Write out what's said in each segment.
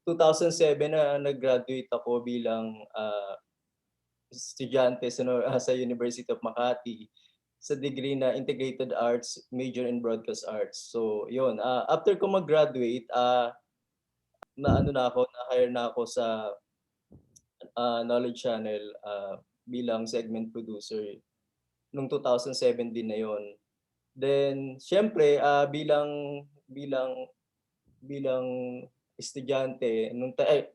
2007 na nag-graduate ako bilang, estudyante sa University of Makati sa degree na Integrated Arts, major in Broadcast Arts. So yun, after ko mag-graduate, na-ano na ako, na-hire na ako sa, Knowledge Channel, bilang segment producer nung 2007 din na yun. Then siyempre, bilang bilang estudyante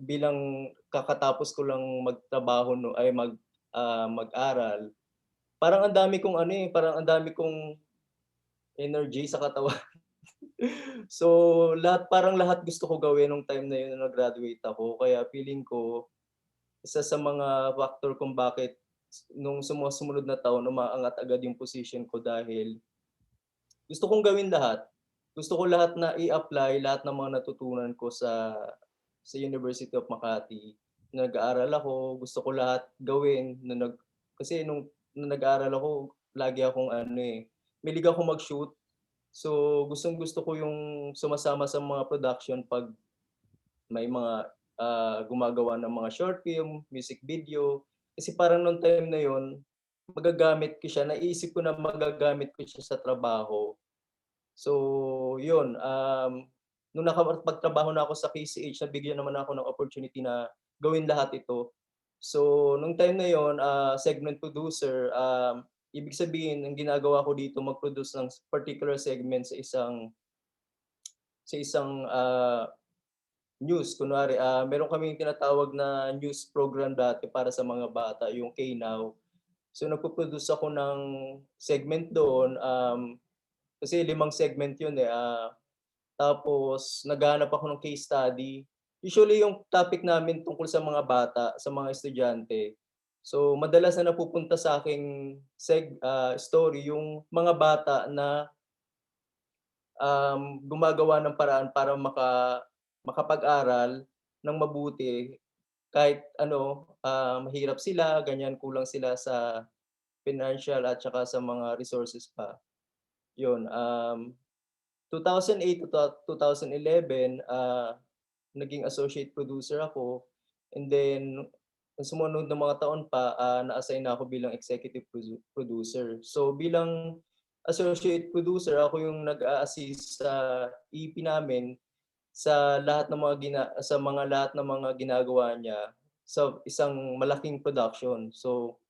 bilang kakatapos ko lang magtrabaho no ay mag-aral, parang ang dami kong ano, parang ang dami kong energy sa katawan. So, parang lahat gusto ko gawin nung time na yun na nag-graduate ako kaya feeling ko, isa sa mga factor kung bakit nung sumunod na taon umaangat agad yung position ko dahil gusto kong gawin lahat. Gusto ko lahat na i-apply, lahat ng mga natutunan ko sa University of Makati. Nag-aaral ako, gusto ko lahat gawin kasi nung nag-aaral ako, lagi akong ano, mahilig akong mag-shoot. So, gustong-gusto ko yung sumasama sa mga production 'pag may mga, gumagawa ng mga short film, music video. Kasi parang nung time na yun, naisip ko na magagamit ko siya sa trabaho. So, yun, nung nakapagtrabaho na ako sa PCH, nabigyan naman ako ng opportunity na gawin lahat ito. So, nung time na yun, segment producer, ibig sabihin ang ginagawa ko dito mag-produce ng particular segment sa isang, news. Kunwari, meron kaming tinatawag na news program dati para sa mga bata, yung K-Now. So, nagpo-produce ako ng segment doon, kasi 5 segment yun, tapos naghahanap ako ng case study. Usually yung topic namin tungkol sa mga bata, sa mga estudyante. So madalas na napupunta sa aking story yung mga bata na, gumagawa ng paraan para makapag-aral ng mabuti kahit ano, mahirap sila, ganyan, kulang sila sa financial at saka sa mga resources pa. Yun, 2008 to 2011, naging associate producer ako, and then nung sumunod na mga taon pa, na-assign na ako bilang executive producer. So bilang associate producer, ako yung nag-a-assist sa EP namin sa lahat ng mga ginagawa niya sa isang malaking production. So,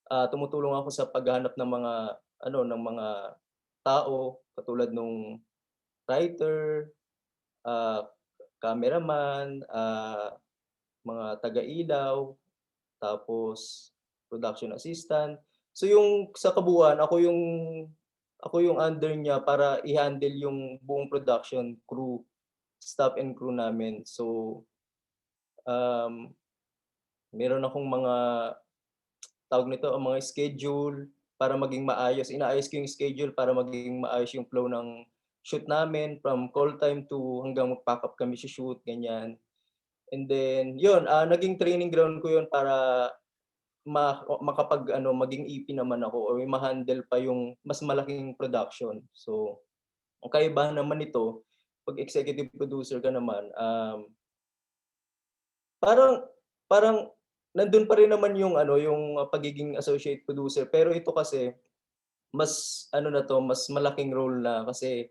tumutulong ako sa paghahanap ng mga ng mga tao katulad nung writer, ah, cameraman, mga taga-ilaw, tapos production assistant. So yung sa kabuuan ako yung under niya para i-handle yung buong production crew, staff and crew namin. So, um, meron akong mga tawag nito, ang mga schedule para maging maayos. Inaayos ko yung schedule para maging maayos yung flow ng shoot namin from call time to hanggang mag-pack up kami sa shoot, ganyan. And then yun, naging training ground ko yun para makapag-ano, maging EP naman ako or ma-handle pa yung mas malaking production. So, ang kaibahan naman nito, 'pag executive producer ka naman, parang parang nandun pa rin naman yung ano, yung pagiging associate producer. Pero ito kasi mas ano na 'to, mas malaking role na kasi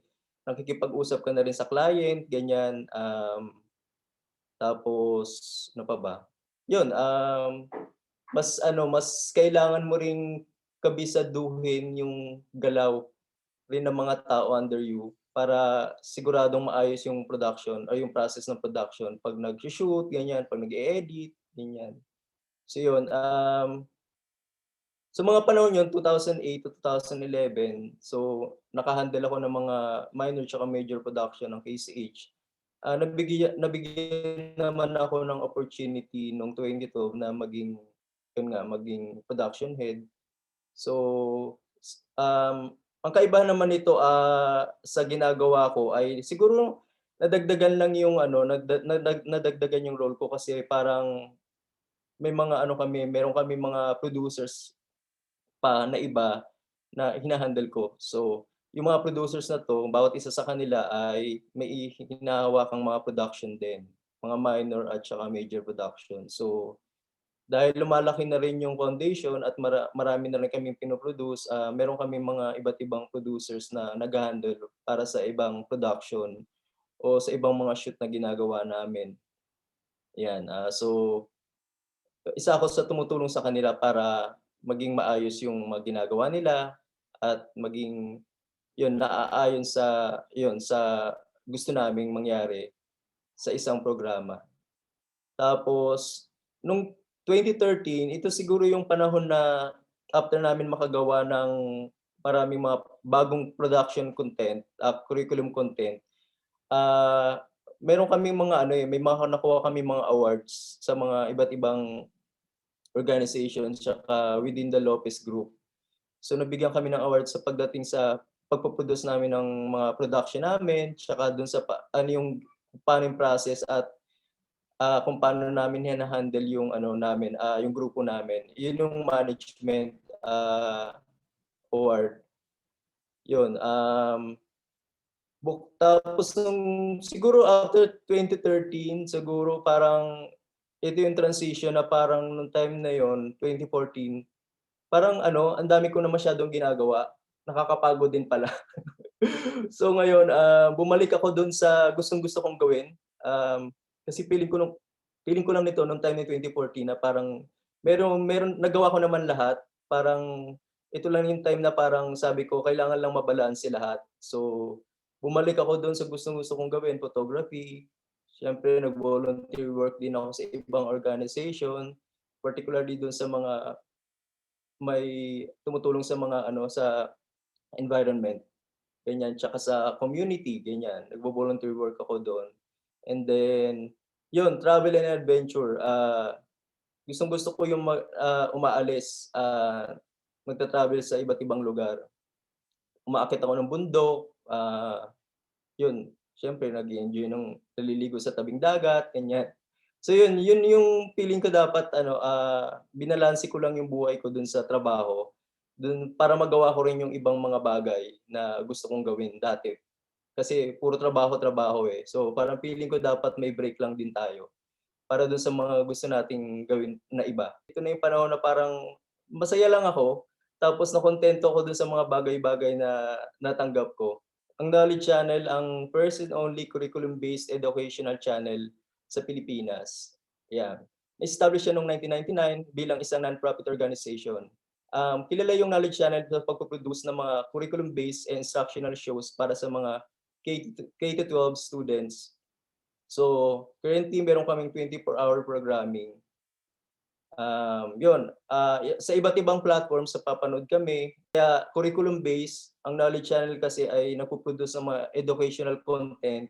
nakikipag-usap ka na rin sa client, ganyan. Tapos ano pa ba? Yun, mas kailangan mo ring kabisaduhin yung galaw rin ng mga tao under you para siguradong maayos yung production or yung process ng production 'pag nagso-shoot, ganyan, 'pag nag-e-edit, ganyan. So yun, sa mga panahon yun 2008 to 2011, so naka-handle ako ng mga minor tsaka major production ng KCH. Nabigyan naman ako ng opportunity nung 2012 na maging production head. So, ang kaibahan naman nito, sa ginagawa ko ay siguro nadagdagan lang yung ano, nadagdagan yung role ko kasi parang meron kami mga producers pa na iba na hina-handle ko. So, yung mga producers na 'to, bawat isa sa kanila ay may hinahawakang mga production din. mga minor at saka major production. So, dahil lumalaki na rin yung foundation at marami na rin kaming pino-produce, meron kaming mga iba't ibang producers na nagha-handle para sa ibang production o sa ibang mga shoot na ginagawa namin, 'yan. So, isa ako sa tumutulong sa kanila para maging maayos yung mga ginagawa nila at maging yun, naaayon sa yun, sa gusto naming mangyari sa isang programa. Tapos nung 2013, ito siguro yung panahon na after namin makagawa ng maraming mga bagong production content, curriculum content, ah, meron kaming mga ano, may mga nakuha kaming mga awards sa mga iba't ibang organizations tsaka within the Lopez Group. So nabigyan kami ng award sa pagdating sa pagpo-produce namin ng mga production namin, tsaka dun sa ano yung paano yung process at kung paano namin hina-handle yung ano namin, yung grupo namin. Yun yung management, award, yun. Tapos nung siguro after 2013 siguro parang ito yung transition na parang nung time na yun, 2014, parang ano, ang dami ko na masyadong ginagawa, nakakapagod din pala. So ngayon, bumalik ako dun sa gustong-gusto kong gawin, kasi feeling ko lang nito nung time ng 2014 na parang meron nagawa ko naman lahat, parang ito lang yung time na parang sabi ko kailangan lang mabalanse lahat. So, bumalik ako dun sa gustong-gusto kong gawin, photography, siyempre nag-volunteer work din ako sa ibang organization, particularly dun sa mga may tumutulong sa mga ano, sa environment. Ganyan, tsaka sa community, ganyan. Nagvo-volunteer work ako do'n. And then, 'yun, travel and adventure, gustong-gusto ko yung umaalis, magta-travel sa iba't ibang lugar. Umaakyat ako ng bundok, 'yun, siyempre nag-e-enjoy ng naliligo sa tabing dagat, ganyan. So 'yun yung feeling ko dapat ano, binalanse ko lang yung buhay ko dun sa trabaho, dun para magawa ko rin yung ibang mga bagay na gusto kong gawin dati. Kasi puro trabaho-trabaho, eh. So, parang feeling ko dapat may break lang din tayo, para dun sa mga gusto nating gawin na iba. Ito na yung panahon na parang masaya lang ako, tapos nakuntento ako dun sa mga bagay-bagay na natanggap ko. Ang Knowledge Channel ang first and only curriculum-based educational channel sa Pilipinas, 'yan. Na-establish siya noong 1999 bilang isang non-profit organization. Kilala yung Knowledge Channel sa pagpo-produce ng mga curriculum-based and instructional shows para sa mga K-12 students. So, currently meron kaming 24-hour programming. 'Yun, sa iba't ibang platforms napapanood kami. Kaya curriculum based, ang Knowledge Channel kasi ay nagpo-produce ng mga educational content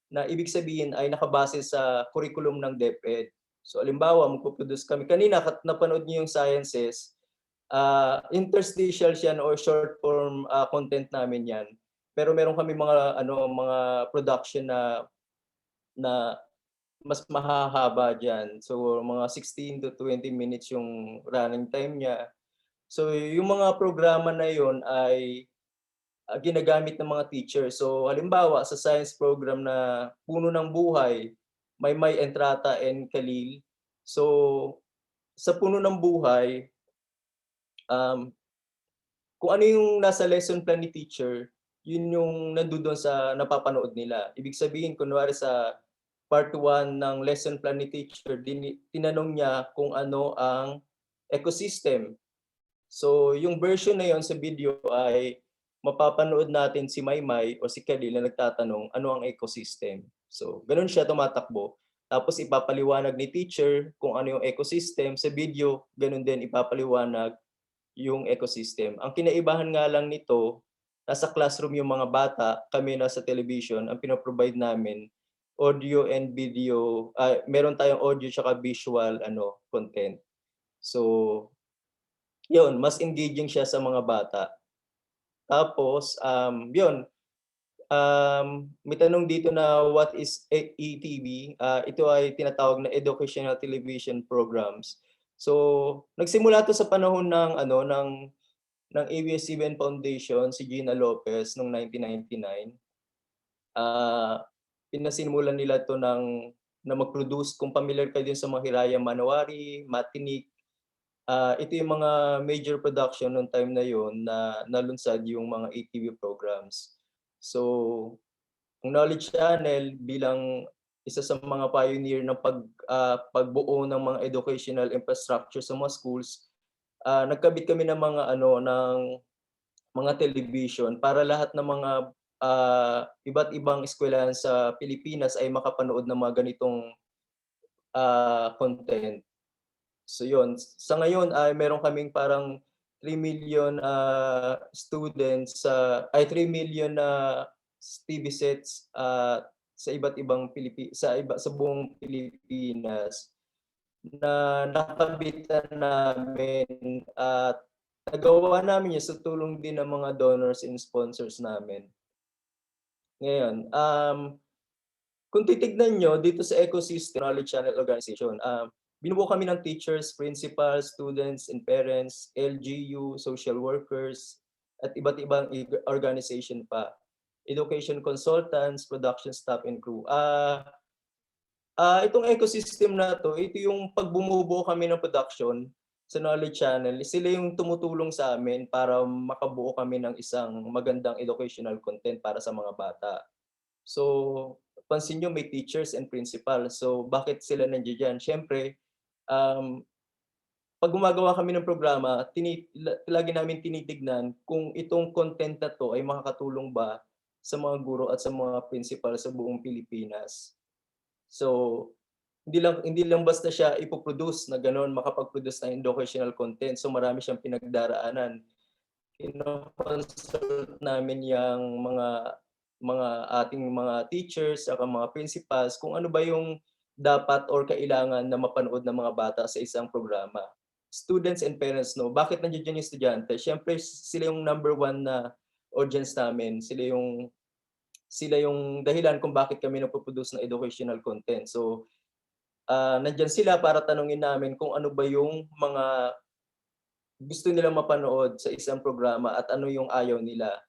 na ibig sabihin ay nakabase sa curriculum ng DepEd. So halimbawa, magpo-produce kami kanina napanood niyo yung sciences, interstitial yan or short form, content namin 'yan. Pero meron kami mga ano, mga production na na mas mahahaba diyan. So, mga 16 to 20 minutes yung running time niya. So, yung mga programa na yun ay, ginagamit ng mga teacher. So, halimbawa sa science program na Puno ng Buhay, Maymay, Entrata, and Khalil. So, sa Puno ng Buhay, um, kung ano yung nasa lesson plan ni teacher, yun yung nandodo'n sa napapanood nila. Ibig sabihin kunwari sa part 1 ng lesson plan ni teacher tinanong niya kung ano ang ecosystem. So, yung version na yun sa video ay mapapanood natin si Maymay o si Khalil na nagtatanong, "Ano ang ecosystem?" So, gano'n siya tumatakbo. Tapos ipapaliwanag ni teacher kung ano yung ecosystem, sa video gano'n din ipapaliwanag yung ecosystem. Ang kinaibahan nga lang nito, nasa classroom yung mga bata, kami nasa television, ang pino-provide namin audio and video, meron tayong audio tsaka visual ano, content. So, yun mas engaging siya sa mga bata. Tapos, yun, may tanong dito na what is ETV? Ito ay tinatawag na educational television programs. So, nagsimula 'to sa panahon ng ano, ng ABS-CBN Foundation, si Gina Lopez noong 1999. Ah, Pinasimulan nila 'to ng na mag-produce. Kung familiar kayo din sa mga Hiraya Manowari, Matinik, ito yung mga major production nung time na yon na nalunsad yung mga ATV programs. So, ang Knowledge Channel bilang isa sa mga pioneer ng pagbuo ng mga educational infrastructure sa mga schools, nagkabit kami ng mga ano, ng mga television para lahat ng mga, iba't ibang eskuwelahan sa Pilipinas ay makapanood ng mga ganitong, content. So yun, sa ngayon ay meron kaming parang 3 million students ay 3 million na TV sets, sa iba't ibang sa buong Pilipinas na nakabitan namin at nagawa namin yun sa tulong din ng mga donors and sponsors namin. Ngayon, kung titignan niyo dito sa ecosystem Knowledge Channel Organization, binubuo kami ng teachers, principals, students, and parents, LGU, social workers, at iba't ibang organization pa. Education consultants, production staff, and crew. Itong ecosystem na 'to, ito yung 'pag bumubuo kami ng production sa Knowledge Channel, sila yung tumutulong sa amin para makabuo kami ng isang magandang educational content para sa mga bata. So, pansin niyo may teachers and principal. So, bakit sila nandiya-diyan? Siyempre, um, 'pag gumagawa kami ng programa, lagi namin tinitignan kung itong content na 'to ay makakatulong ba sa mga guro at sa mga principal sa buong Pilipinas. So, hindi lang basta siya ipo-produce na gano'n, makapag-produce ng educational content. So, marami siyang pinagdaraanan. Kino-consult namin yang mga ating mga teachers saka mga principals kung ano ba yung dapat or kailangan na mapanood ng mga bata sa isang programa. Students and parents bakit nandiya-diyan yung estudyante, siyempre sila yung number one na audience namin, sila yung dahilan kung bakit kami nagpo-produce ng educational content. So, nandiyan sila para tanungin namin kung ano ba yung mga gusto nilang mapanood sa isang programa at ano yung ayaw nila.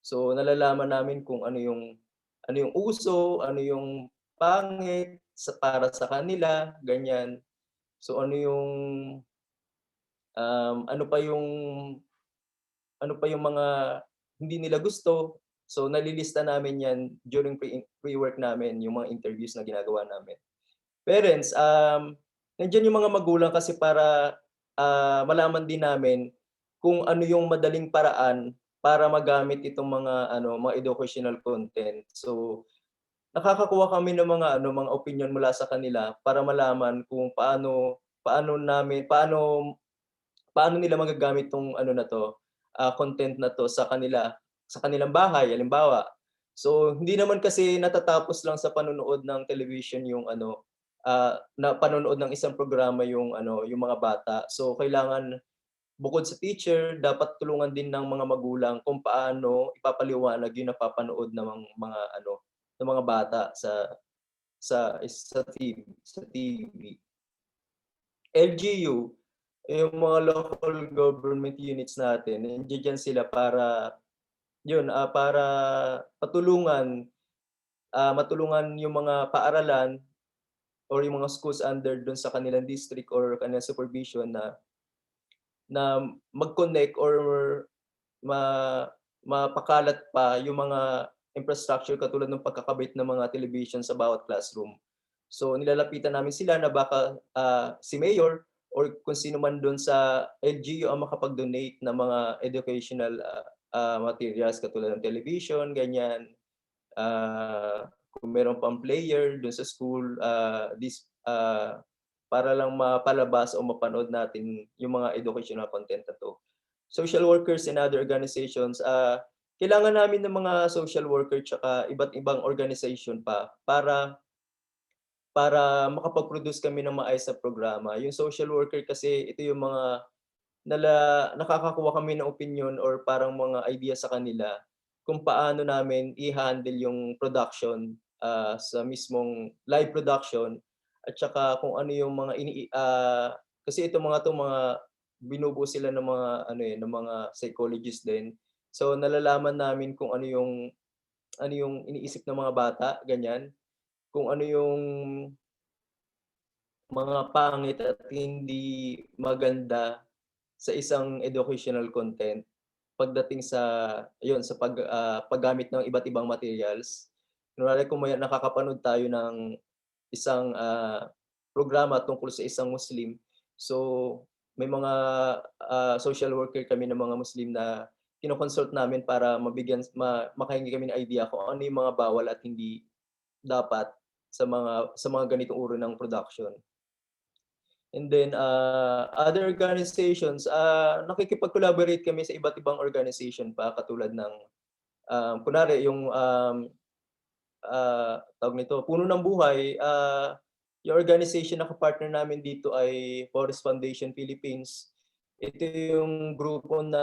So, nalalaman namin kung ano yung uso, ano yung pangit para sa kanila, ganyan. So, ano pa yung mga hindi nila gusto. So, nalilista namin 'yan during pre-work namin, yung mga interviews na ginagawa namin. Parents, nandiyan yung mga magulang kasi para, malaman din namin kung ano yung madaling paraan para magamit itong mga educational content. So, nakakakuha kami ng mga opinyon mula sa kanila para malaman kung paano paano namin paano paano nila magagamit 'tong ano na 'to, content na 'to sa kanilang bahay halimbawa. So, hindi naman kasi natatapos lang sa panonood ng television yung na panonood ng isang programa yung mga bata. So, kailangan bukod sa teacher, dapat tulungan din ng mga magulang kung paano ipapaliwanag yung napapanood ng mga bata sa TV. LGU, yung mga local government units natin, nandiya-diyan sila para matulungan yung mga paaralan or yung mga schools under dun sa kanilang district or kanilang supervision na mag-connect or ma mapakalat pa yung mga infrastructure katulad ng pagkakabit ng mga television sa bawat classroom. So, nilalapitan namin sila na baka, si mayor or kung sino man dun sa LGU ang makapag-donate ng mga educational, materials katulad ng television, ganyan. Kung meron pang player dun sa school, para lang mapalabas o mapanood natin yung mga educational content na 'to. Social workers and other organizations, kailangan namin ng mga social worker tsaka iba't ibang organization pa para makapag-produce kami ng maayos na programa. Yung social worker kasi ito yung mga nakakakuha kami ng opinyon or parang mga idea sa kanila kung paano namin i-handle yung production, sa mismong live production at saka kung ano yung kasi itong mga binubuo sila ng mga ng mga psychologist din. So, nalalaman namin kung ano yung iniisip ng mga bata, ganyan. Kung ano yung mga pangit at hindi maganda sa isang educational content pagdating sa ayun sa paggamit ng iba't ibang materials. Kunwari kung may nakakapanood tayo ng isang, programa tungkol sa isang Muslim. So, may mga, social worker kami ng mga Muslim na kino-consult namin para makahingi kami ng idea kung ano yung mga bawal at hindi dapat sa mga ganitong uri ng production. And then, other organizations, nakikipag-collaborate kami sa iba't ibang organization pa katulad ng, kunwari yung, tawag nito, Puno ng Buhay, yung organization na ka-partner namin dito ay Forest Foundation Philippines. Ito yung grupo na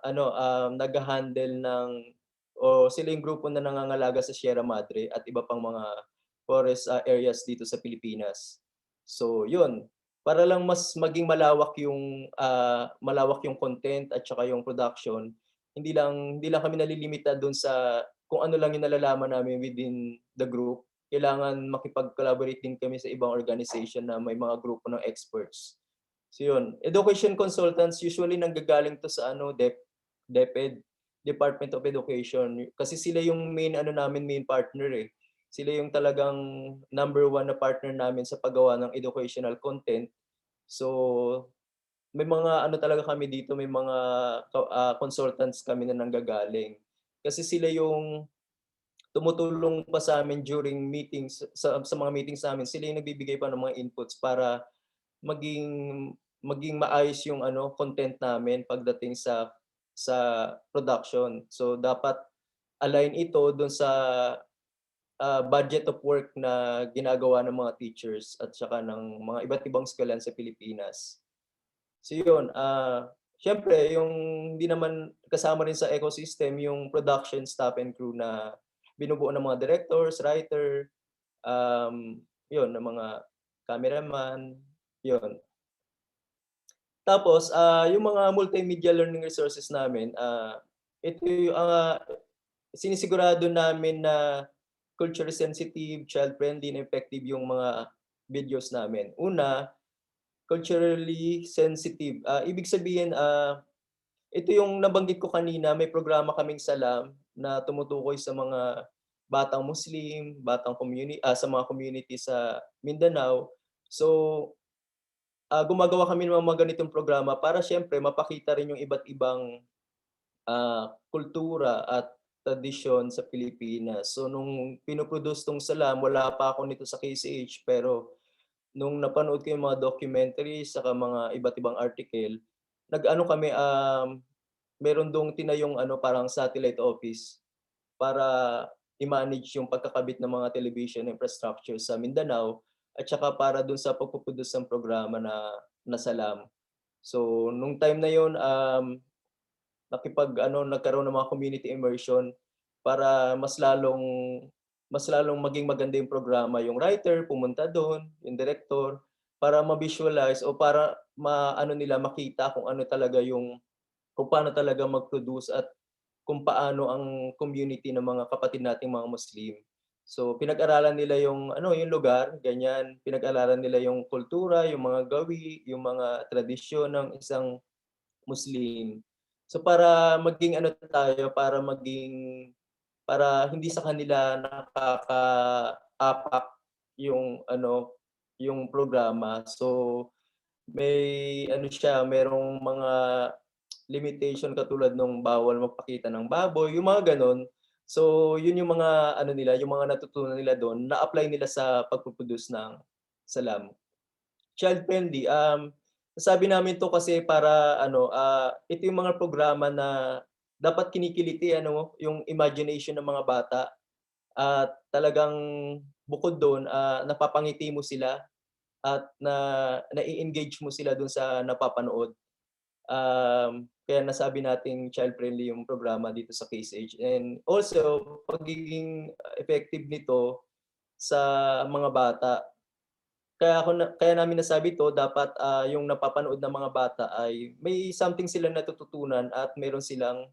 ano, nagha-handle ng o sila yung grupo na nangangalaga sa Sierra Madre at iba pang mga forest, areas dito sa Pilipinas. So yun, para lang mas maging malawak yung content at saka yung production, hindi lang kami nalilimita dun sa kung ano lang yung nalalaman namin within the group. Kailangan makipag-collaborate din kami sa ibang organization na may mga grupo ng experts. So yun, education consultants usually nanggagaling 'to sa ano, DepEd, Department of Education. Kasi sila yung main partner, eh. Sila yung talagang number one na partner namin sa paggawa ng educational content. So, may mga ano talaga kami dito, may mga consultants kami na nanggagaling. Kasi sila yung tumutulong pa sa'min during meetings, sa mga meetings namin, sila yung nagbibigay pa ng mga inputs para maging maging maayos yung ano, content namin pagdating sa production. So, dapat align ito dun sa, budget of work na ginagawa ng mga teachers at saka ng mga iba't ibang eskuwelahan sa Pilipinas. So yun, siyempre yung hindi naman kasama rin sa ecosystem yung production staff and crew na binubuo ng mga directors, writer, yun ng mga cameraman, yun. Tapos, yung mga multimedia learning resources namin, ito yung, sinisigurado namin na culture sensitive, child friendly, and effective yung mga videos namin. Una, culturally sensitive, ibig sabihin, ito yung nabanggit ko kanina, may programa kaming Salam na tumutukoy sa mga batang Muslim, sa mga community sa Mindanao. So, gumagawa kami ng mga ganitong programa para siyempre mapakita rin yung iba't ibang, kultura at tradisyon sa Pilipinas. So, nung pino-produce 'tong Salam, wala pa ako nito sa KCH, pero nung napanood ko yung mga documentaries saka mga iba't ibang article, nag-ano kami, meron dong tinayong ano, parang satellite office para i-manage yung pagkakabit ng mga television infrastructure sa Mindanao at saka para dun sa pagpo-produce ng programa na Salam. So, nung time na yun, nagkaroon ng mga community immersion para mas lalong maging maganda yung programa. Yung writer pumunta dun, yung director, para ma-visualize o para makita kung paano talaga mag-produce at kung paano ang community ng mga kapatid nating mga Muslim. So, pinag-aralan nila yung ano, yung lugar, ganyan. Pinag-aralan nila yung kultura, yung mga gawi, yung mga tradisyon ng isang Muslim. So, para hindi sa kanila nakakaapak yung ano, yung programa. So, merong mga limitation katulad nung bawal magpakita ng baboy, yung mga gano'n. So, yun yung mga ano nila, yung mga natutunan nila dun, na-apply nila sa pagpo-produce ng Salam. Child friendly, nasabi namin 'to kasi para ano, ito yung mga programa na dapat kinikiliti ano, yung imagination ng mga bata at talagang bukod dun, napapangiti mo sila at nai-engage mo sila dun sa napapanood. Kaya nasabi nating child-friendly yung programa dito sa PSH, and also pagiging effective nito sa mga bata. Kaya namin nasabi 'to, dapat, yung napapanood ng mga bata ay may something silang natututunan at meron silang,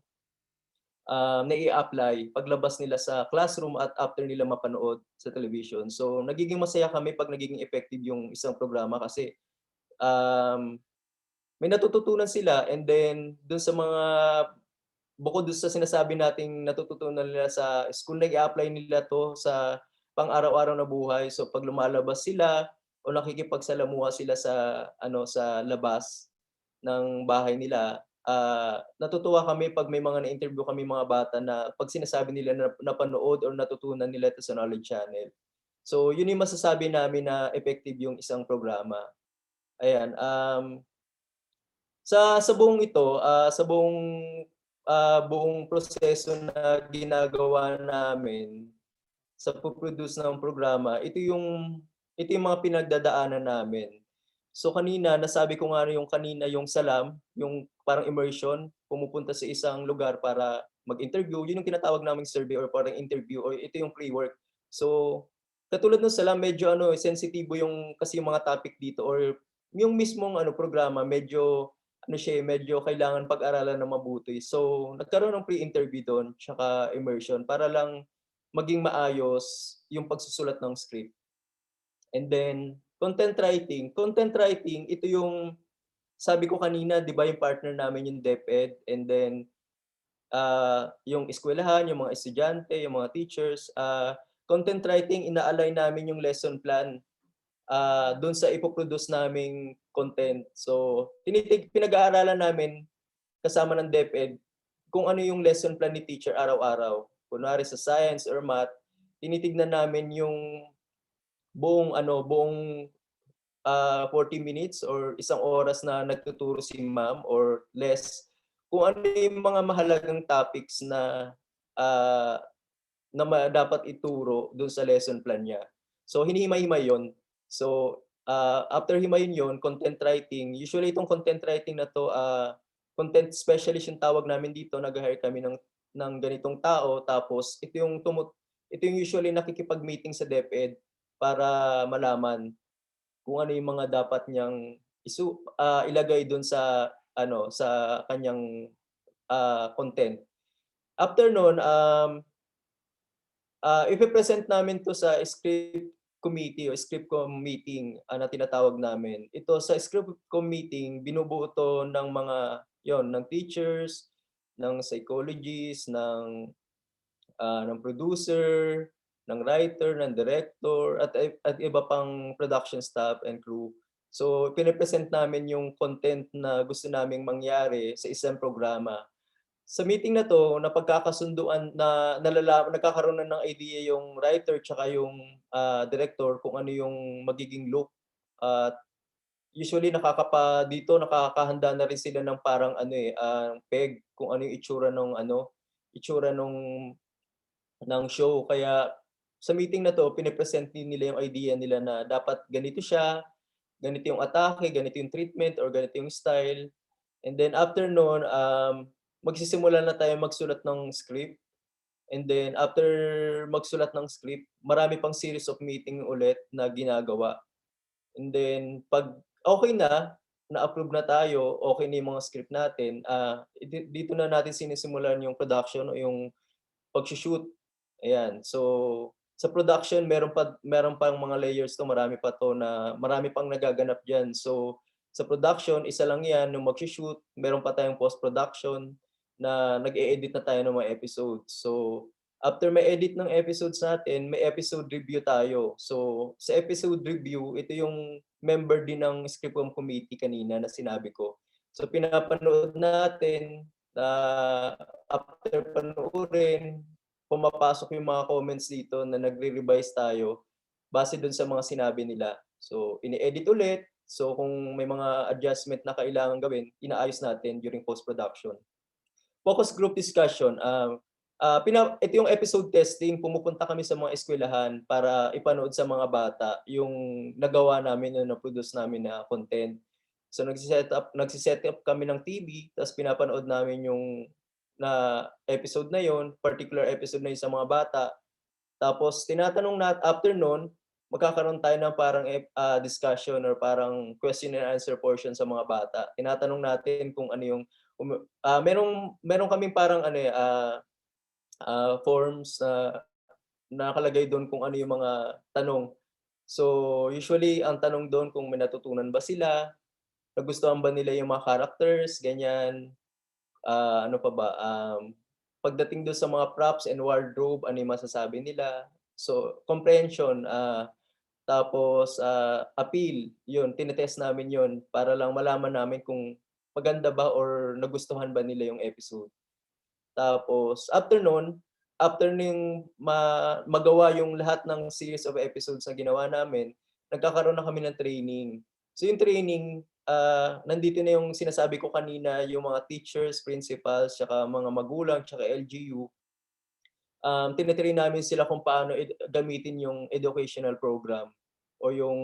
nai-a-apply paglabas nila sa classroom at after nila mapanood sa television. So, nagiging masaya kami 'pag nagiging effective yung isang programa kasi, um, may natututunan sila and then dun sa mga bukod dun sa sinasabi nating natututunan nila sa school, nag-a-apply nila 'to sa pang-araw-araw na buhay. So 'pag lumalabas sila o nakikipagsalamuha sila sa ano, sa labas ng bahay nila, natutuwa kami 'pag may mga na-interview kaming mga bata na 'pag sinasabi nila na napanood or natutunan nila 'to sa Knowledge Channel. So yun yung masasabi namin na effective yung isang programa, ayan. Sa buong ito, buong proseso na ginagawa namin sa po-produce ng programa, ito yung mga pinagdadaanan namin. So kanina, nasabi ko nga yung kanina yung salam, yung parang immersion, pumupunta sa isang lugar para mag-interview, yun yung tinatawag naming survey or parang interview or ito yung pre-work. So, katulad nung salam medyo ano, sensitibo yung kasi yung mga topic dito or yung mismong ano programa medyo ano siya, medyo kailangan pag-aralan ng mabuti. So, nagkaroon ng pre-interview dun tsaka immersion para lang maging maayos yung pagsusulat ng script. And then content writing ito yung sabi ko kanina 'di ba yung partner namin yung DepEd and then, yung eskuwelahan, yung mga estudyante, yung mga teachers, content writing ina-align namin yung lesson plan, dun sa ipo-produce naming content. So, pinag-aaralan namin kasama ng DepEd kung ano yung lesson plan ni teacher araw-araw. Kunwari sa science or math, tinitignan namin yung buong 40 minutes or isang oras na nagtuturo si ma'am or less, kung ano yung mga mahalagang topics na, ah, dapat ituro dun sa lesson plan niya. So hinihimay-himay yun. So, after himayin yun, content writing, usually itong content writing na 'to, content specialist yung tawag namin dito, nagha-hire kami ng ganitong tao tapos ito yung usually nakikipag-meeting sa DepEd para malaman kung ano yung mga dapat niyang ilagay dun sa ano, sa kaniyang, content. After nun, ipe-present namin 'to sa script committee o script meeting, na tinatawag namin. Ito sa script meeting binubuo 'to ng mga ng teachers, ng psychologists, ng producer, ng writer, ng director, at iba pang production staff and crew. So, pine-present namin yung content na gusto naming mangyari sa isang programa. Sa meeting na 'to, napagkakasunduan na nagkakaroon na ng idea yung writer tsaka yung, director kung ano yung magiging look at usually dito nakakahanda na rin sila ng parang ano, peg kung ano yung itsura nung ano, itsura ng show. Kaya sa meeting na 'to pine-present din nila yung idea nila na dapat ganito siya, ganito yung atake, ganito yung treatment or ganito yung style. And then after nun, magsisimula na tayo magsulat ng script. And then after magsulat ng script, marami pang series of meeting ulit na ginagawa. And then 'pag okey na-approve na tayo, okey na yung mga script natin, dito na natin sinisimulan yung production o yung pagso-shoot, ayan. So, sa production meron pang mga layers 'to, marami pa 'to na marami pang nagaganap diyan. So, sa production isa lang 'yan, yung magso-shoot, meron pa tayong post-production na nag-e-edit na tayo ng mga episodes. So, after ma-edit ng episodes natin, may episode review tayo. So, sa episode review, ito yung member din ng scriptwriting committee kanina na sinabi ko. So, pinapanood natin, after panoorin, pumapasok yung mga comments dito na nagre-revise tayo base dun sa mga sinabi nila. So, ini-edit ulit. So, kung may mga adjustment na kailangan gawin, inaayos natin during post-production. Focus group discussion, ito yung episode testing, pumupunta kami sa mga eskuwelahan para ipanood sa mga bata yung nagawa namin o na-produce namin na content. So nagse-set up kami ng TV ta's pinapanood namin yung episode na yon, particular episode na yun sa mga bata. Tapos after nun, magkakaroon tayo ng parang discussion or parang question and answer portion sa mga bata. Tinatanong natin kung ano yung merong kaming parang ano, forms na nakalagay do'n kung ano yung mga tanong. So, usually ang tanong do'n kung may natutunan ba sila, nagustuhan ba nila yung mga characters, ganyan. Ano pa ba, pagdating do'n sa mga props and wardrobe, ano yung masasabi nila. So, comprehension, tapos, appeal, yun tine-test namin yun para lang malaman namin kung maganda ba or nagustuhan ba nila yung episode. Tapos after ng magawa yung lahat ng series of episodes na ginawa namin, nagkakaroon na kami ng training. So yung training, nandito na yung sinasabi ko kanina, yung mga teachers, principals, tsaka mga magulang, tsaka LGU. Tine-train namin sila kung paano gamitin yung educational program o yung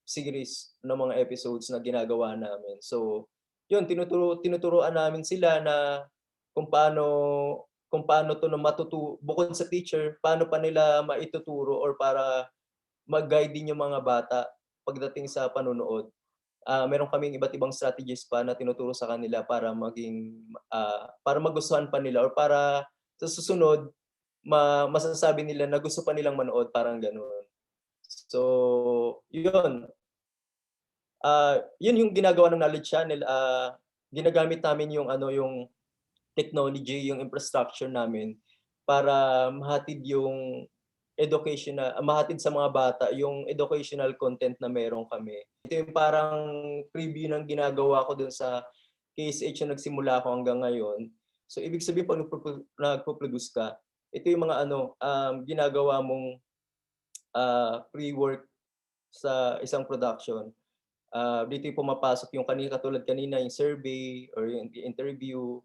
series ng mga episodes na ginagawa namin. So, yun tinuturuan namin sila na kung paano kung paano 'to na bukod sa teacher, paano pa nila maituturo or para mag-guide din yung mga bata pagdating sa panonood. Meron kaming iba't ibang strategies pa na tinuturo sa kanila para para magustuhan pa nila or para sa susunod masasabi nila na gusto pa nilang manood, parang gano'n. So, yun yung ginagawa ng Knowledge Channel, ginagamit namin yung ano, yung technology, yung infrastructure namin para mahatid sa mga bata yung educational content na meron kami. Ito yung parang preview ng ginagawa ko dun sa KSH na nagsimula ako hanggang ngayon. So, ibig sabihin 'pag nagpo-produce ka, ito yung mga ano, ginagawa mong, pre-work sa isang production. Dito yung pumapasok yung katulad kanina yung survey or yung interview,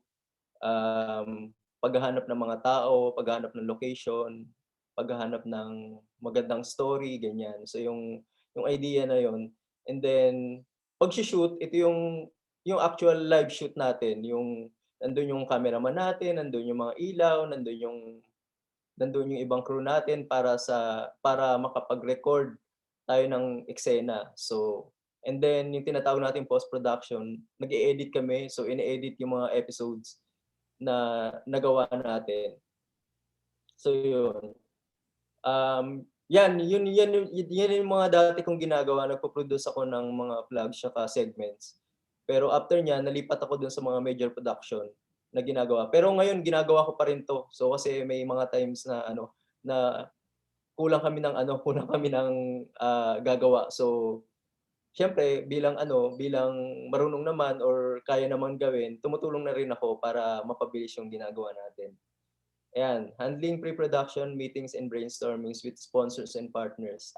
paghahanap ng mga tao, paghahanap ng location, paghahanap ng magandang story, ganyan. So yung idea na yun, and then pagshi-shoot, ito yung actual live shoot natin, yung nandun yung cameraman natin, nandun yung mga ilaw, nandun yung ibang crew natin para makapag-record tayo ng eksena. So, and then yung tinatawag nating post-production, nag-e-edit kami. So, ine-edit yung mga episodes na nagawa natin. So, yun. Yan yung mga dati kong ginagawa. Nagpo-produce ako ng mga vlogs tsaka segments. Pero after niyan, nalipat ako dun sa mga major production na ginagawa. Pero ngayon, ginagawa ko pa rin 'to. So, kasi may mga times na ano, na kulang kami ng, gagawa. So, siyempre bilang marunong naman or kaya naman gawin, tumutulong na rin ako para mapabilis yung ginagawa natin. Ayan, handling pre-production meetings and brainstormings with sponsors and partners.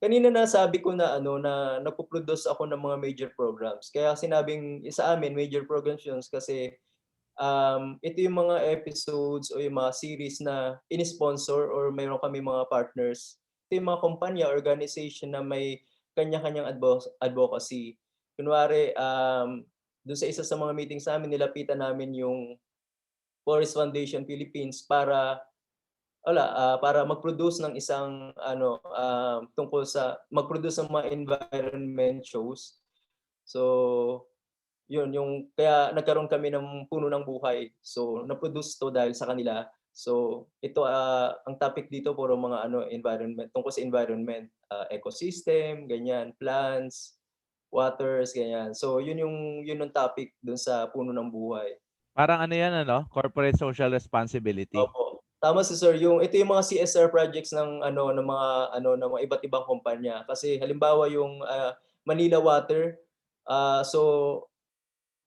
Kanina nasabi ko na ano, na nagpo-produce ako ng mga major programs. Kaya sinabing sa amin major programs yun kasi, ito yung mga episodes o yung mga series na ini-sponsor or meron kami mga partners. Ito yung mga kumpanya, organization na may kanya-kanyang advocacy. Kunwari, dun sa isa sa mga meetings namin, nilapitan namin yung Forest Foundation Philippines para mag-produce ng isang ano, tungkol sa mag-produce ng mga environment shows. So, yun yung kaya nagkaroon kami ng Puno ng Buhay. So, na-produce 'to dahil sa kanila. So, ito, ang topic dito puro mga ano, environment, tungkol sa environment, ecosystem, ganyan, plants, waters, ganyan. So, yun yung topic dun sa Puno ng Buhay. Parang ano 'yan ano, corporate social responsibility. Opo. Tama si sir, ito yung mga CSR projects ng mga iba't ibang kumpanya. Kasi halimbawa yung, Manila Water, so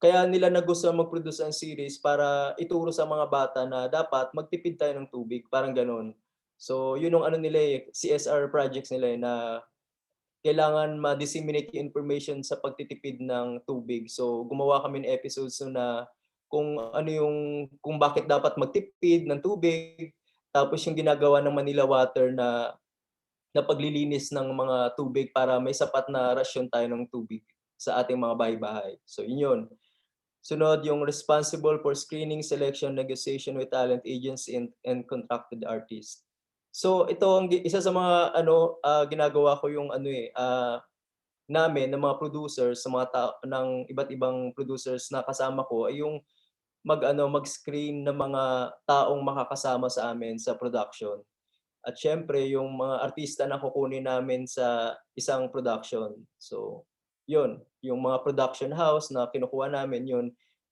kaya nila nagustuhan mag-produce ng series para ituro sa mga bata na dapat magtipid tayo ng tubig, parang gano'n. So yun yung ano nila, CSR projects nila, na kailangan ma-disseminate yung information sa pagtitipid ng tubig. So gumawa kami ng episodes nun na kung bakit dapat magtipid ng tubig, tapos yung ginagawa ng Manila Water na paglilinis ng mga tubig para may sapat na rasyon tayo ng tubig sa ating mga bahay-bahay. So yun yun. Sunod yung responsible for screening, selection, negotiation with talent agency and contracted artists. So ito ang isa sa mga ginagawa ko yung namin ng mga producers, sa mga ng iba't ibang producers na kasama ko ay yung mag-screen ng mga taong makakasama sa amin sa production. At siyempre yung mga artista na kukunin namin sa isang production. So, yun, yung mga production house na kinukuha namin yun,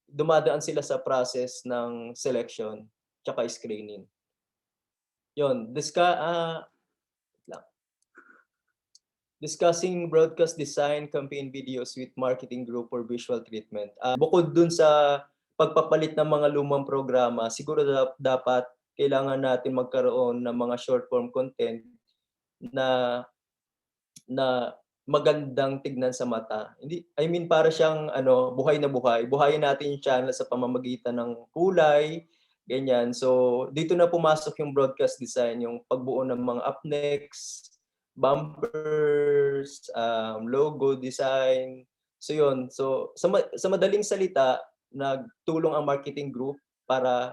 dumadaan sila sa process ng selection tsaka screening. Yun, lang. Discussing broadcast design, campaign videos with marketing group or visual treatment. Bukod dun sa pagpapalit ng mga lumang programa, siguro dapat kailangan natin magkaroon ng mga short form content na na magandang tignan sa mata. Hindi, I mean para siyang buhay na buhay. Buhayin natin yung channel sa pamamagitan ng kulay, ganyan. So, dito na pumasok yung broadcast design, yung pagbuo ng mga up next, bumpers, logo design. So, yun. So, sa madaling salita, nagtulong ang marketing group para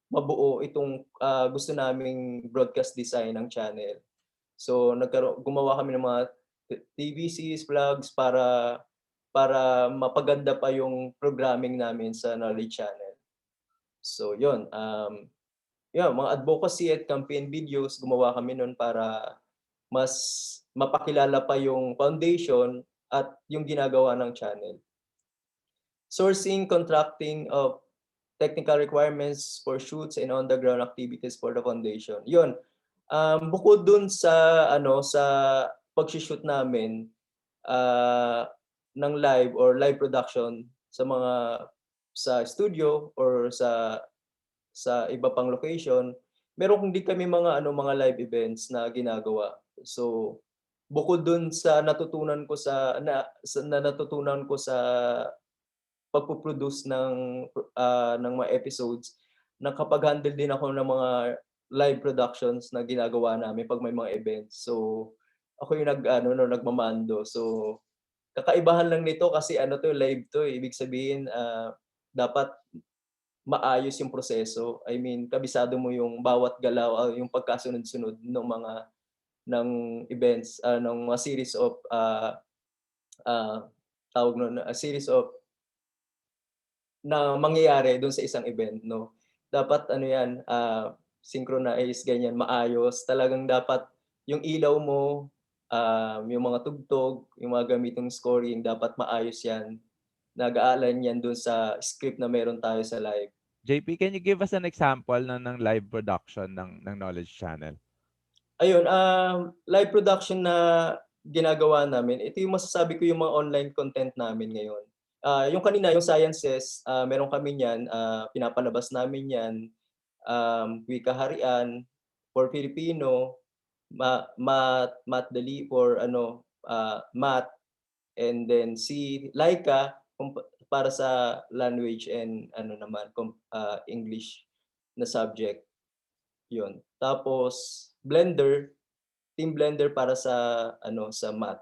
mabuo itong gusto naming broadcast design ng channel. So gumawa kami ng mga TVCs, vlogs para mapaganda pa yung programming namin sa Knowledge Channel. So yun, mga advocacy at campaign videos gumawa kami nun para mas mapakilala pa yung foundation at yung ginagawa ng channel. Sourcing, contracting of technical requirements for shoots and on-the-ground activities for the foundation. Yun, bukod dun sa pagshi-shoot namin ng live or live production sa studio or sa iba pang location, meron din kami mga live events na ginagawa. So, bukod dun sa natutunan ko sa pagpo-produce ng mga episodes, nakapag-handle din ako ng mga live productions na ginagawa namin 'pag may mga events. So, ako yung nagmamando. So, kakaibahan lang nito kasi live 'to, eh. Ibig sabihin, dapat maayos yung proseso. I mean, kabisado mo yung bawat galaw, yung pagkasunod-sunod ng events, ng mga series of, tawag nun, a series of na mangyayari dun sa isang event 'no. Dapat yan, synchronize ganyan, maayos. Talagang dapat yung ilaw mo, yung mga tugtog, yung mga gamitong scoring dapat maayos yan. Nag-aalign yan dun sa script na meron tayo sa live. JP, can you give us an example ng live production ng Knowledge Channel? Ayun, live production na ginagawa namin, ito yung masasabi ko yung mga online content namin ngayon. Yung kanina, yung sciences, meron kami niyan, pinapalabas namin yan, wika harian for Filipino, math dali for math, and then si Laika para sa language and English na subject. Yun. Tapos Blender, Team Blender para sa math.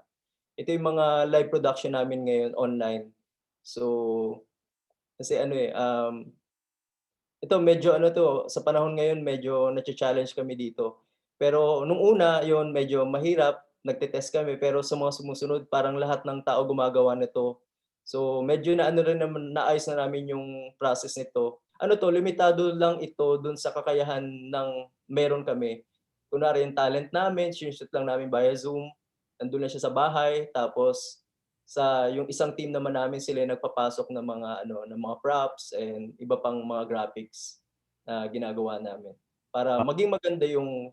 Ito yung mga live production namin ngayon online. So, kasi ito medyo sa panahon ngayon medyo nacha-challenge kami dito. Pero nung una, yun medyo mahirap, nagte-test kami pero sa mga sumusunod parang lahat ng tao gumagawa nito. So medyo rin naman naayos na namin yung process nito. Limitado lang ito dun sa kakayahan ng meron kami. Kunwari yung talent namin, sinushoot lang namin via Zoom, nandun lang siya sa bahay, tapos yung isang team naman namin sila yung nagpapasok ng mga props and iba pang mga graphics na ginagawa namin para maging maganda yung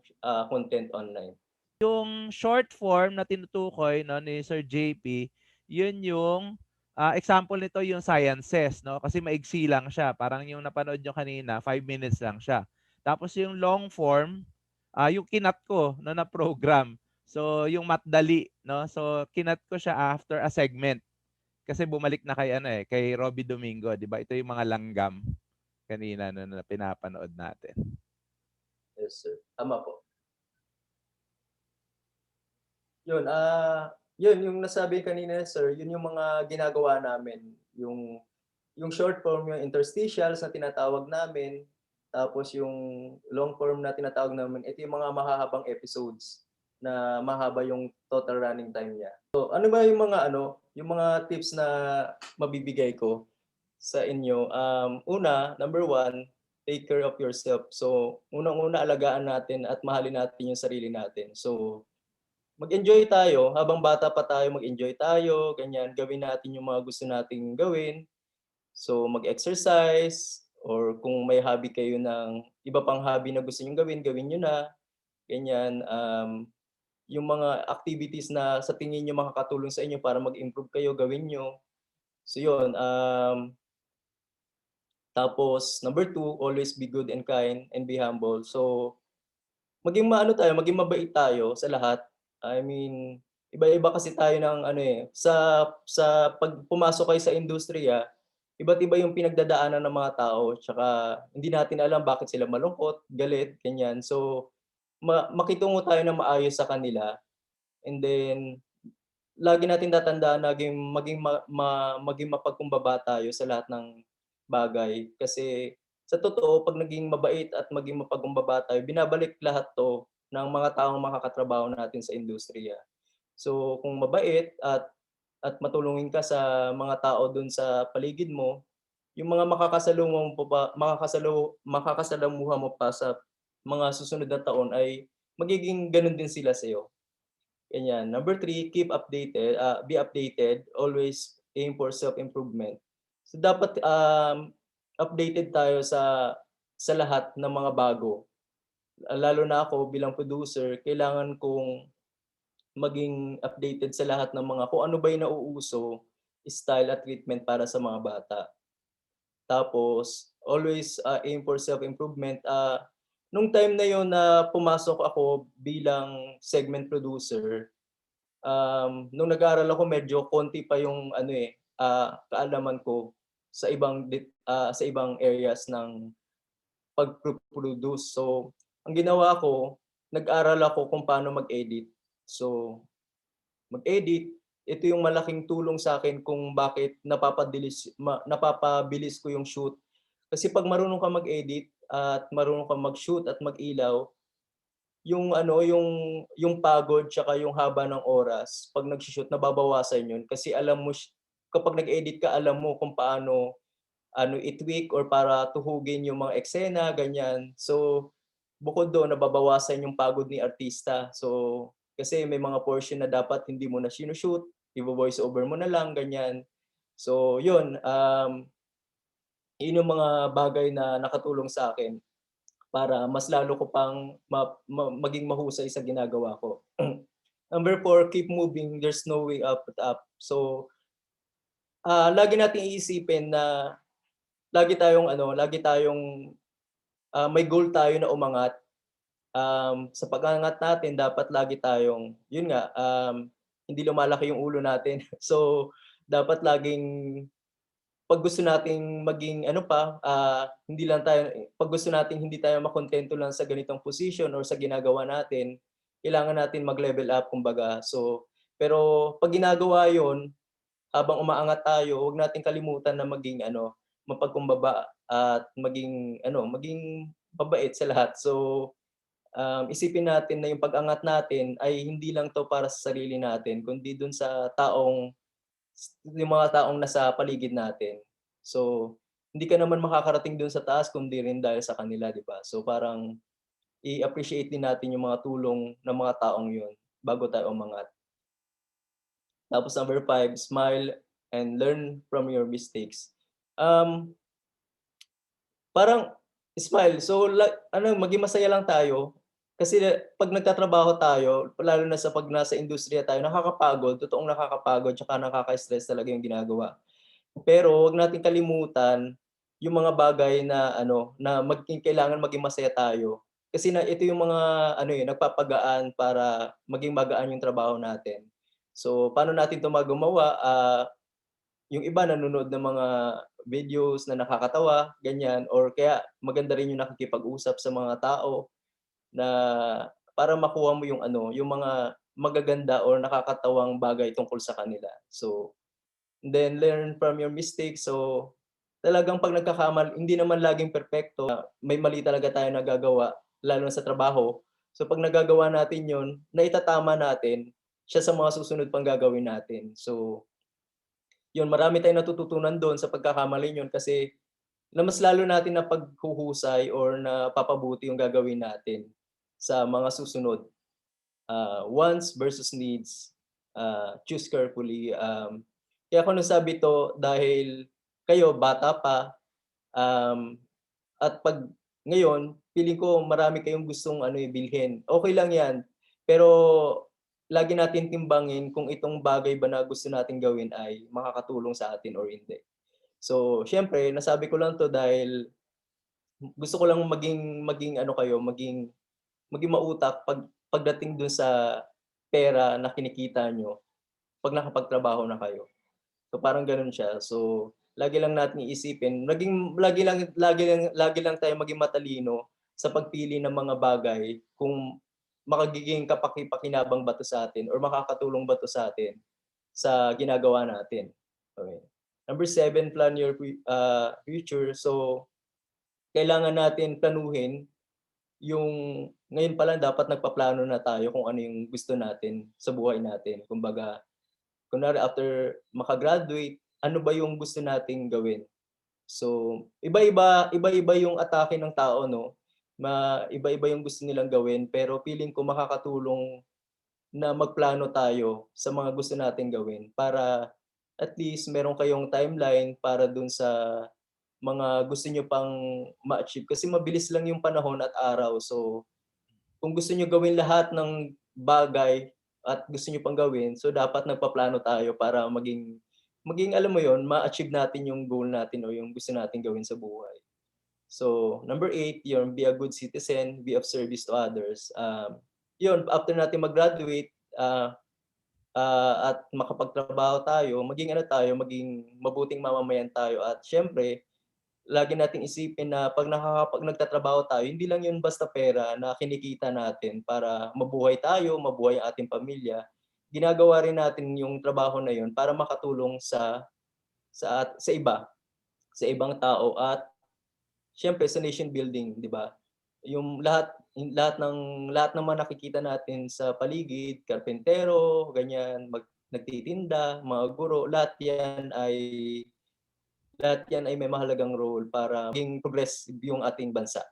content online. Yung short form na tinutukoy 'no ni Sir JP, yun yung, example nito yung sciences 'no, kasi maiksi lang siya. Parang yung napanood niyo kanina 5 minutes lang siya. Tapos yung long form, yung kinat ko 'no na program. So yung Matdali 'no, so kinat ko siya after a segment. Kasi bumalik na kay Robby Domingo 'di ba? Ito yung mga langgam kanina 'no na pinapanood natin. Yes, sir. Tama po. Yun, yun yung nasabi kanina, sir, yun yung mga ginagawa namin. Yung short form, yung interstitials na tinatawag namin, tapos yung long form na tinatawag namin, ito yung mga mahahabang episodes na mahaba yung total running time niya. So, ano ba yung mga tips na mabibigay ko? sa inyo, number one, take care of yourself. So, unang-una alagaan natin at mahalin natin yung sarili natin. So, mag-enjoy tayo, habang bata pa tayo mag-enjoy tayo, ganyan. Gawin natin yung mga gusto nating gawin. So, mag-exercise or kung may hobby kayo ng iba pang hobby na gusto niyong gawin, gawin niyo na, ganyan. Yung mga activities na sa tingin niyo makakatulong sa inyo para mag-improve kayo, gawin niyo. So yun, tapos number two, always be good and kind and be humble. So, maging mabait tayo sa lahat. I mean, iba-iba kasi tayo ng ano, sa 'pag pumasok kayo sa industriya, iba't iba yung pinagdadaanan ng mga tao, tsaka hindi natin alam bakit sila malungkot, galit, ganyan. So, makitungo tayo ng maayos sa kanila, and then lagi natin tatandaan na maging mapagkumbaba tayo sa lahat ng bagay. Kasi sa totoo 'pag naging mabait at maging mapagkumbaba tayo, binabalik lahat 'to ng mga taong makakatrabaho natin sa industriya. So kung mabait at matulungin ka sa mga tao dun sa paligid mo, yung mga makakasalamuha mo pa sa mga susunod na taon ay magiging gano'n din sila sa'yo. Ganyan. Number three, be updated, always aim for self-improvement. So dapat, updated tayo sa lahat ng mga bago. Lalo na ako bilang producer, kailangan kong maging updated sa lahat ng mga kung ano ba yung nauuso, style at treatment para sa mga bata. Tapos always, aim for self-improvement. Nung time na yon na pumasok ako bilang segment producer, nung nag-aaral ako medyo konti pa yung ano, kaalaman ko sa ibang areas ng pag-produce. So, ang ginawa ko, nag-aral ako kung paano mag-edit. So, mag-edit, ito yung malaking tulong sa akin kung bakit napapabilis ko yung shoot. Kasi 'pag marunong ka mag-edit at marunong kang mag-shoot at mag-ilaw, yung ano, yung pagod tsaka yung haba ng oras 'pag nagshi-shoot nababawasan yun kasi alam mo kapag nag-edit ka alam mo kung paano i-tweak or para tuhugin yung mga eksena, ganyan. So, bukod dun nababawasan yung pagod ni artista. So, kasi may mga portion na dapat hindi mo na sinu-shoot, ivo-voice over mo na lang, ganyan. So yun, yun yung mga bagay na nakatulong sa akin para mas lalo ko pang maging mahusay sa ginagawa ko. Number four, keep moving, there's no way up but up. So, lagi nating iisipin na lagi tayong, may goal tayo na umangat. Sa pag-aangat natin dapat lagi tayong, yun nga, hindi lumalaki yung ulo natin. So, dapat laging 'pag gusto nating maging ano pa, hindi lang tayo 'pag gusto nating hindi tayo makontento lang sa ganitong position or sa ginagawa natin, kailangan natin mag-level up kumbaga. So, pero 'pag ginagawa 'yun, habang umaangat tayo, huwag nating kalimutan na maging ano, mapagkumbaba at maging mabait sa lahat. So, isipin natin na yung pag-angat natin ay hindi lang 'to para sa sarili natin kundi dun sa yung mga taong nasa paligid natin. So, hindi ka naman makakarating dun sa taas kundi rin dahil sa kanila, 'di ba? So, parang i-appreciate din natin yung mga tulong ng mga taong yun bago tayo umangat. Tapos number five, smile and learn from your mistakes. Um, Parang smile. So, maging masaya lang tayo kasi 'pag nagtatrabaho tayo, lalo na sa 'pag nasa industriya tayo, nakakapagod, totoong nakakapagod tsaka nakaka-stress talaga yung ginagawa. Pero wag nating kalimutan yung mga bagay na ano, na kailangan maging masaya tayo. Kasi ito yung mga ano, nagpapagaan para maging magaan yung trabaho natin. So, paano natin 'to magawa? Yung iba nanonood ng mga videos na nakakatawa, ganyan, or kaya maganda rin yung nakikipag-usap sa mga tao na para makuha mo yung ano, yung mga magaganda or nakakatawang bagay tungkol sa kanila. So, then learn from your mistakes. So, talagang 'pag hindi naman laging perpekto, may mali talaga tayong nagagawa, lalo na sa trabaho. So 'pag nagagawa natin 'yun, naitatama natin siya sa mga susunod pang gagawin natin. So yun marami tayong natututunan do'n sa pagkakamali yun kasi na mas lalo natin na paghuhusay or napapabuti yung gagawin natin sa mga susunod. Wants versus needs, choose carefully. Kaya ako nasabi 'to dahil kayo bata pa, um, at 'pag ngayon feeling ko marami kayong gustong ano, eh, bilhin. Okey lang 'yan, pero lagi natin timbangin kung itong bagay ba na gusto nating gawin ay makakatulong sa atin or hindi. So, siyempre nasabi ko lang 'to dahil gusto ko lang maging maging ano kayo, maging mautak pagdating dun sa pera na kinikita niyo 'pag nakapagtrabaho na kayo. So, parang gano'n siya. So, lagi lang natin iisipin lagi lang tayong maging matalino sa pagpili ng mga bagay kung magiging kapaki-pakinabang ba 'to sa atin or makakatulong ba 'to sa atin sa ginagawa natin. Okey. Number 7, plan your future. So, kailangan natin planuhin yung ngayon pa lang dapat nagpaplano na tayo kung ano yung gusto natin sa buhay natin. Kumbaga, kunwari after maka-graduate, ano ba yung gusto nating gawin? So, iba-iba yung atake ng tao 'no, iba-iba yung gusto nilang gawin pero feeling ko makakatulong na magplano tayo sa mga gusto nating gawin para at least meron kayong timeline para dun sa mga gusto niyo pang ma-achieve kasi mabilis lang yung panahon at araw. So, kung gusto niyo gawin lahat ng bagay at gusto niyo pang gawin, so dapat nagpaplano tayo para maging maging alam mo yon ma-achieve natin yung goal natin o yung gusto nating gawin sa buhay. So, number 8 yun, be a good citizen, be of service to others. Yun, after natin mag-graduate, at makapagtrabaho tayo, maging ano tayo, maging mabuting mamamayan tayo at siyempre lagi nating isipin na 'pag nagtatrabaho tayo, hindi lang 'yun basta pera na kinikita natin para mabuhay tayo, mabuhay ang ating pamilya. Ginagawa rin natin yung trabaho na 'yun para makatulong sa iba, sa ibang tao at siyempre sa nation building, 'di ba? Yung lahat naman nakikita natin sa paligid, karpentero, ganyan, nagtitinda, mga guro, lahat 'yan ay may mahalagang role para maging progress yung ating bansa.